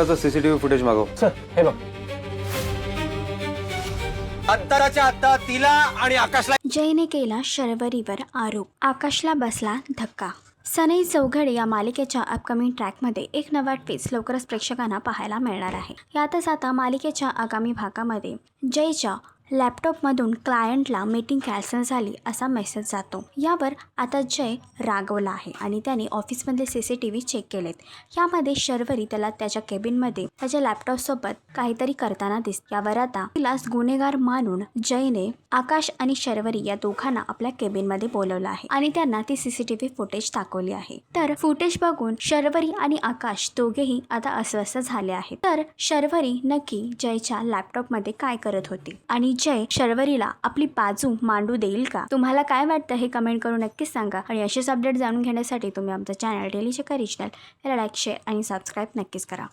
CCTV footage मागव sir हे बघ. आत्ताच्या आत्ता तिला आणि आकाशला जयने केला शर्वरीवर आरोप, आकाशला बसला धक्का. सनई चौघडे या मालिकेच्या अपकमिंग ट्रॅकमध्ये एक नवा ट्विस्ट लवकरच प्रेक्षकांना पाहायला मिळणार आहे. यातच आता मालिकेच्या आगामी भागामध्ये जयच्या लॅपटॉपमधून क्लायंटला मीटिंग कॅन्सल झाली असा मेसेज जातो. यावर आता जय रागवला आहे आणि त्याने ऑफिसमधले CCTV चेक केलेत. यामध्ये शर्वरी त्याला त्याच्या केबिनमध्ये त्याच्या लॅपटॉपसोबत काहीतरी करताना दिसते. यावर आता तिलाच गुन्हेगार मानून जयने आकाश आणि शर्वरी या दोघांना आपल्या केबिनमध्ये बोलवलं आहे आणि त्यांना ती CCTV फुटेज दाखवली आहे. तर फुटेज बघून शर्वरी आणि आकाश दोघेही आता अस्वस्थ झाले आहेत. तर शर्वरी नक्की जयच्या लॅपटॉपमध्ये काय करत होती आणि जय शर्वरीला आपली बाजू मांडू देईल का? तुम्हाला काय वाटतं हे कमेंट करून नक्कीच सांगा. आणि असेच अपडेट जाणून घेण्यासाठी तुम्ही आमचं चॅनल डेली चेकर रिजनल याला लाईक, शेअर आणि सबस्क्राईब नक्कीच करा.